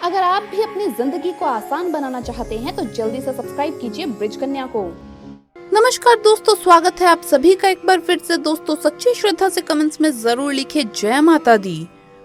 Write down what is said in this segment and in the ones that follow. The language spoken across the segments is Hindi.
अगर आप भी अपनी जिंदगी को आसान बनाना चाहते हैं तो जल्दी से सब्सक्राइब कीजिए ब्रिज कन्या को। नमस्कार दोस्तों, स्वागत है आप सभी का एक बार फिर से। दोस्तों सच्ची श्रद्धा से कमेंट्स में जरूर लिखे जय माता दी।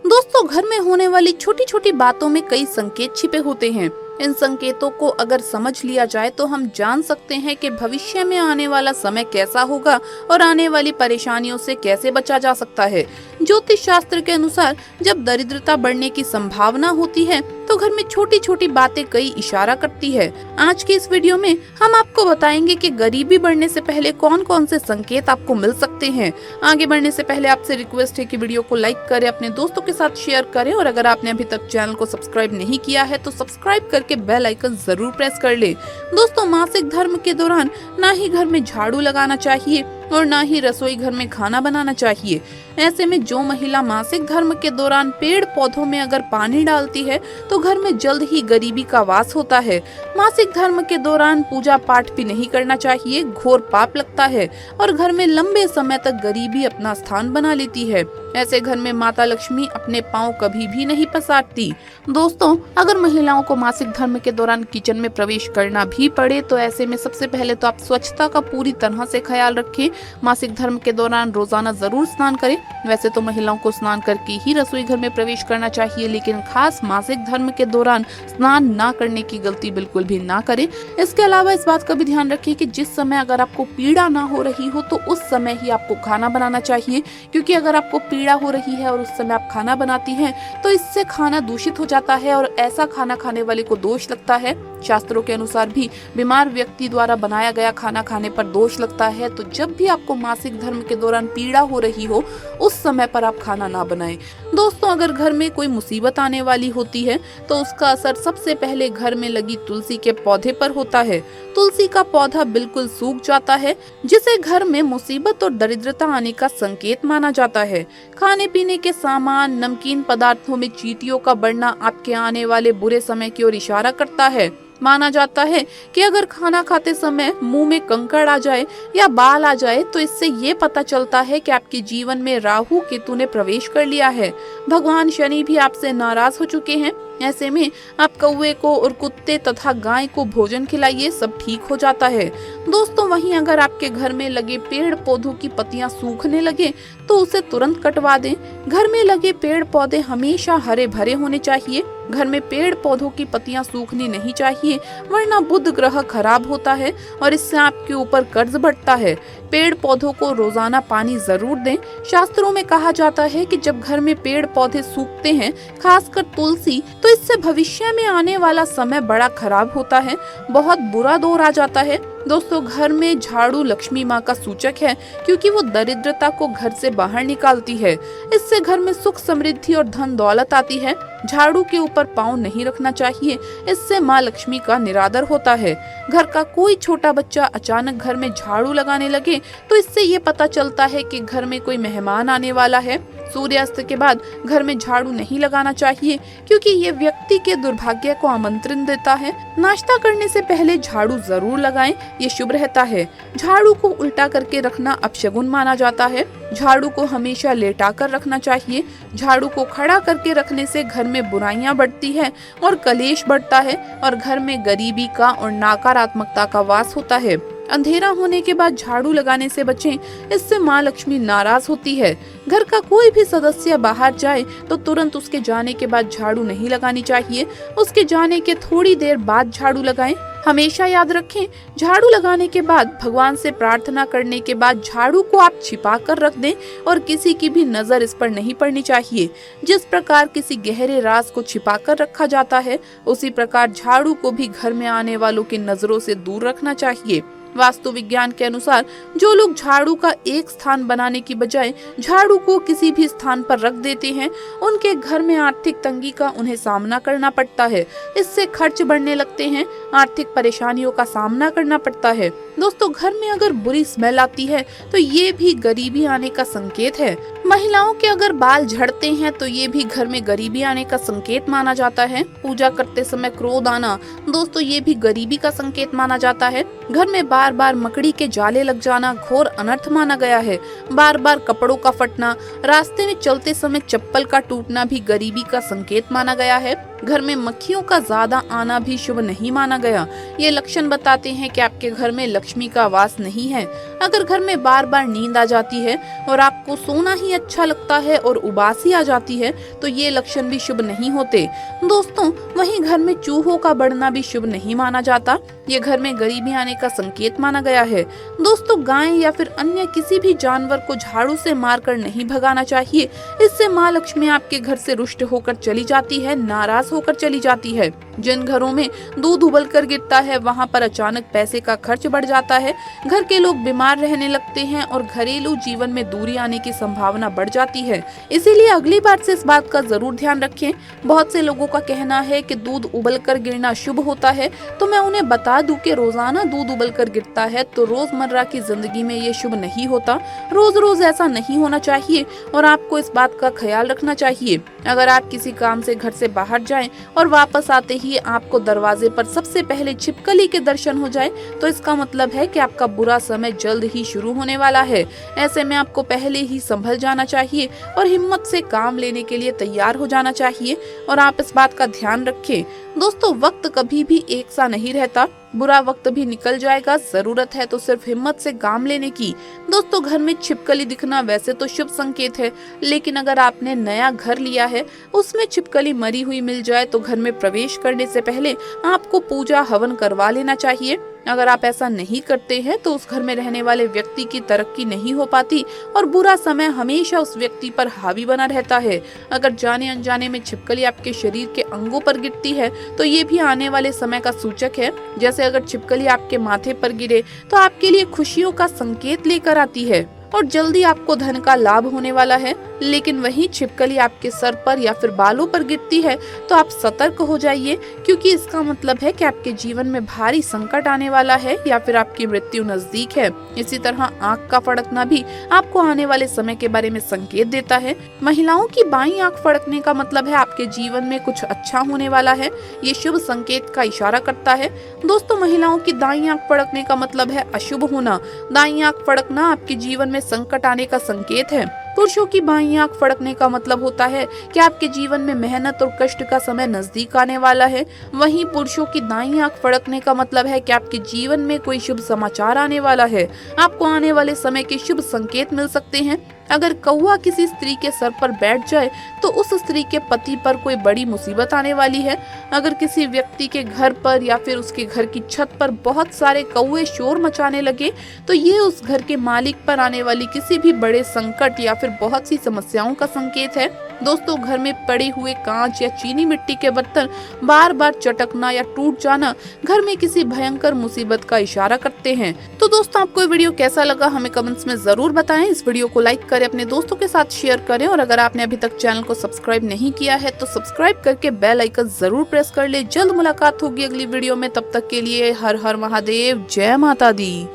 दोस्तों घर में होने वाली छोटी छोटी बातों में कई संकेत छिपे होते हैं। इन संकेतों को अगर समझ लिया जाए तो हम जान सकते हैं कि भविष्य में आने वाला समय कैसा होगा और आने वाली परेशानियों से कैसे बचा जा सकता है। ज्योतिष शास्त्र के अनुसार जब दरिद्रता बढ़ने की संभावना होती है तो घर में छोटी छोटी बातें कई इशारा करती है। आज की इस वीडियो में हम आपको बताएंगे कि गरीबी बढ़ने से पहले कौन कौन से संकेत आपको मिल सकते हैं। आगे बढ़ने से पहले आपसे रिक्वेस्ट है कि वीडियो को लाइक करें, अपने दोस्तों के साथ शेयर करें और अगर आपने अभी तक चैनल को सब्सक्राइब नहीं किया है तो सब्सक्राइब करके बेल आइकन जरूर प्रेस कर ले। दोस्तों मासिक धर्म के दौरान ना ही घर में झाड़ू लगाना चाहिए और ना ही रसोई घर में खाना बनाना चाहिए। ऐसे में जो महिला मासिक धर्म के दौरान पेड़ पौधों में अगर पानी डालती है तो घर में जल्द ही गरीबी का वास होता है। मासिक धर्म के दौरान पूजा पाठ भी नहीं करना चाहिए, घोर पाप लगता है और घर में लंबे समय तक गरीबी अपना स्थान बना लेती है। ऐसे घर में माता लक्ष्मी अपने पांव कभी भी नहीं पसारती। दोस्तों अगर महिलाओं को मासिक धर्म के दौरान किचन में प्रवेश करना भी पड़े तो ऐसे में सबसे पहले तो आप स्वच्छता का पूरी तरह से ख्याल रखें। मासिक धर्म के दौरान रोजाना जरूर स्नान करें। वैसे तो महिलाओं को स्नान करके ही रसोई घर में प्रवेश करना चाहिए, लेकिन खास मासिक धर्म के दौरान स्नान ना करने की गलती बिल्कुल भी ना करें। इसके अलावा इस बात का भी ध्यान रखें कि जिस समय अगर आपको पीड़ा ना हो रही हो तो उस समय ही आपको खाना बनाना चाहिए, क्योंकि अगर आपको पीड़ा हो रही है और उस समय आप खाना बनाती हैं तो इससे खाना दूषित हो जाता है और ऐसा खाना खाने वाले को दोष लगता है। शास्त्रों के अनुसार भी बीमार व्यक्ति द्वारा बनाया गया खाना खाने पर दोष लगता है। तो जब भी आपको मासिक धर्म के दौरान पीड़ा हो रही हो उस समय पर आप खाना ना बनाएं। दोस्तों अगर घर में कोई मुसीबत आने वाली होती है तो उसका असर सबसे पहले घर में लगी तुलसी के पौधे पर होता है। तुलसी का पौधा बिल्कुल सूख जाता है, जिसे घर में मुसीबत और दरिद्रता आने का संकेत माना जाता है। खाने पीने के सामान, नमकीन पदार्थों में चींटियों का बढ़ना आपके आने वाले बुरे समय की ओर इशारा करता है। माना जाता है कि अगर खाना खाते समय मुंह में कंकड़ आ जाए या बाल आ जाए तो इससे ये पता चलता है कि आपके जीवन में राहु केतु ने प्रवेश कर लिया है। भगवान शनि भी आपसे नाराज हो चुके हैं। ऐसे में आप कौवे को और कुत्ते तथा गाय को भोजन खिलाइए, सब ठीक हो जाता है। दोस्तों वहीं अगर आपके घर में लगे पेड़ पौधों की पत्तियां सूखने लगे तो उसे तुरंत कटवा दें। घर में लगे पेड़ पौधे हमेशा हरे भरे होने चाहिए। घर में पेड़ पौधों की पत्तियां सूखनी नहीं चाहिए, वरना बुध ग्रह खराब होता है और इससे आपके ऊपर कर्ज बढ़ता है। पेड़ पौधों को रोजाना पानी जरूर दें। शास्त्रों में कहा जाता है कि जब घर में पेड़ पौधे सूखते हैं, खासकर तुलसी, तो इससे भविष्य में आने वाला समय बड़ा खराब होता है, बहुत बुरा दौर आ जाता है। दोस्तों घर में झाड़ू लक्ष्मी माँ का सूचक है, क्योंकि वो दरिद्रता को घर से बाहर निकालती है। इससे घर में सुख समृद्धि और धन दौलत आती है। झाड़ू के ऊपर पाँव नहीं रखना चाहिए, इससे माँ लक्ष्मी का निरादर होता है। घर का कोई छोटा बच्चा अचानक घर में झाड़ू लगाने लगे तो इससे ये पता चलता है कि घर में कोई मेहमान आने वाला है। सूर्यास्त के बाद घर में झाड़ू नहीं लगाना चाहिए, क्योंकि ये व्यक्ति के दुर्भाग्य को आमंत्रण देता है। नाश्ता करने से पहले झाड़ू जरूर लगाएं, ये शुभ रहता है। झाड़ू को उल्टा करके रखना अपशगुन माना जाता है। झाड़ू को हमेशा लेटा कर रखना चाहिए। झाड़ू को खड़ा करके रखने से घर में बुराइयां बढ़ती है और कलेश बढ़ता है और घर में गरीबी का और नकारात्मकता का वास होता है। अंधेरा होने के बाद झाड़ू लगाने से बचें, इससे माँ लक्ष्मी नाराज होती है। घर का कोई भी सदस्य बाहर जाए तो तुरंत उसके जाने के बाद झाड़ू नहीं लगानी चाहिए, उसके जाने के थोड़ी देर बाद झाड़ू लगाएं। हमेशा याद रखें, झाड़ू लगाने के बाद भगवान से प्रार्थना करने के बाद झाड़ू को आप छिपा कर रख दें और किसी की भी नजर इस पर नहीं पड़नी चाहिए। जिस प्रकार किसी गहरे राज को छिपा कर रखा जाता है, उसी प्रकार झाड़ू को भी घर में आने वालों की नजरों से दूर रखना चाहिए। वास्तु विज्ञान के अनुसार जो लोग झाड़ू का एक स्थान बनाने की बजाय झाड़ू को किसी भी स्थान पर रख देते हैं, उनके घर में आर्थिक तंगी का उन्हें सामना करना पड़ता है। इससे खर्च बढ़ने लगते हैं, आर्थिक परेशानियों का सामना करना पड़ता है। दोस्तों घर में अगर बुरी स्मेल आती है तो ये भी गरीबी आने का संकेत है। महिलाओं के अगर बाल झड़ते हैं तो ये भी घर में गरीबी आने का संकेत माना जाता है। पूजा करते समय क्रोध आना, दोस्तों ये भी गरीबी का संकेत माना जाता है। घर में बार बार मकड़ी के जाले लग जाना घोर अनर्थ माना गया है। बार बार कपड़ों का फटना, रास्ते में चलते समय चप्पल का टूटना भी गरीबी का संकेत माना गया है। घर में मक्खियों का ज्यादा आना भी शुभ नहीं माना गया। ये लक्षण बताते हैं कि आपके घर में लक्ष्मी का वास नहीं है। अगर घर में बार बार नींद आ जाती है और आपको सोना ही अच्छा लगता है और उबासी आ जाती है तो ये लक्षण भी शुभ नहीं होते। दोस्तों, वहीं घर में चूहों का बढ़ना भी शुभ नहीं माना जाता। ये घर में गरीबी आने का संकेत माना गया है। दोस्तों, गाय या फिर अन्य किसी भी जानवर को झाड़ू से मारकर नहीं भगाना चाहिए। इससे माँ लक्ष्मी आपके घर से रुष्ट होकर चली जाती है, नाराज होकर चली जाती है। जिन घरों में दूध उबल कर गिरता है वहाँ पर अचानक पैसे का खर्च बढ़ जाता है, घर के लोग बीमार रहने लगते हैं और घरेलू जीवन में दूरी आने की संभावना बढ़ जाती है। इसीलिए अगली बार से इस बात का जरूर ध्यान रखें। बहुत से लोगों का कहना है कि दूध उबल कर गिरना शुभ होता है, तो मैं उन्हें बता दूं कि रोजाना दूध उबल कर गिरता है तो रोजमर्रा की जिंदगी में ये शुभ नहीं होता। रोज रोज ऐसा नहीं होना चाहिए और आपको इस बात का ख्याल रखना चाहिए। अगर आप किसी काम से घर से बाहर जाएं और वापस आते ही आपको दरवाजे पर सबसे पहले छिपकली के दर्शन हो जाए तो इसका मतलब है कि आपका बुरा समय जल्द ही शुरू होने वाला है। ऐसे में आपको पहले ही संभल जाना चाहिए और हिम्मत से काम लेने के लिए तैयार हो जाना चाहिए और आप इस बात का ध्यान रखें। दोस्तों, वक्त कभी भी एक सा नहीं रहता, बुरा वक्त भी निकल जाएगा। जरूरत है तो सिर्फ हिम्मत से काम लेने की। दोस्तों, घर में छिपकली दिखना वैसे तो शुभ संकेत है, लेकिन अगर आपने नया घर लिया है उसमें छिपकली मरी हुई मिल जाए तो घर में प्रवेश करने से पहले आपको पूजा हवन करवा लेना चाहिए। अगर आप ऐसा नहीं करते हैं तो उस घर में रहने वाले व्यक्ति की तरक्की नहीं हो पाती और बुरा समय हमेशा उस व्यक्ति पर हावी बना रहता है। अगर जाने अनजाने में छिपकली आपके शरीर के अंगों पर गिरती है तो ये भी आने वाले समय का सूचक है। जैसे अगर छिपकली आपके माथे पर गिरे तो आपके लिए खुशियों का संकेत लेकर आती है और जल्दी आपको धन का लाभ होने वाला है। लेकिन वही छिपकली आपके सर पर या फिर बालों पर गिरती है तो आप सतर्क हो जाइए, क्योंकि इसका मतलब है कि आपके जीवन में भारी संकट आने वाला है या फिर आपकी मृत्यु नजदीक है। इसी तरह आंख का फड़कना भी आपको आने वाले समय के बारे में संकेत देता है। महिलाओं की बाईं आंख फड़कने का मतलब है आपके जीवन में कुछ अच्छा होने वाला है। ये शुभ संकेत का इशारा करता है। दोस्तों, महिलाओं की दाईं आंख फड़कने का मतलब है अशुभ होना। दाईं आंख फड़कना आपके जीवन में संकट आने का संकेत है। पुरुषों की बाईं आंख फड़कने का मतलब होता है कि आपके जीवन में मेहनत और कष्ट का समय नजदीक आने वाला है। वहीं पुरुषों की दाईं आंख फड़कने का मतलब है कि आपके जीवन में कोई शुभ समाचार आने वाला है। आपको आने वाले समय के शुभ संकेत मिल सकते हैं। अगर कौवा किसी स्त्री के सर पर बैठ जाए तो उस स्त्री के पति पर कोई बड़ी मुसीबत आने वाली है। अगर किसी व्यक्ति के घर पर या फिर उसके घर की छत पर बहुत सारे कौवे शोर मचाने लगे तो ये उस घर के मालिक पर आने वाली किसी भी बड़े संकट या फिर बहुत सी समस्याओं का संकेत है। दोस्तों, घर में पड़े हुए कांच या चीनी मिट्टी के बर्तन बार बार चटकना या टूट जाना घर में किसी भयंकर मुसीबत का इशारा करते हैं। तो दोस्तों, आपको ये वीडियो कैसा लगा हमें कमेंट्स में जरूर बताएं। इस वीडियो को लाइक करें, अपने दोस्तों के साथ शेयर करें और अगर आपने अभी तक चैनल को सब्सक्राइब नहीं किया है तो सब्सक्राइब करके बेल आइकन जरूर प्रेस कर ले। जल्द मुलाकात होगी अगली वीडियो में, तब तक के लिए हर हर महादेव, जय माता दी।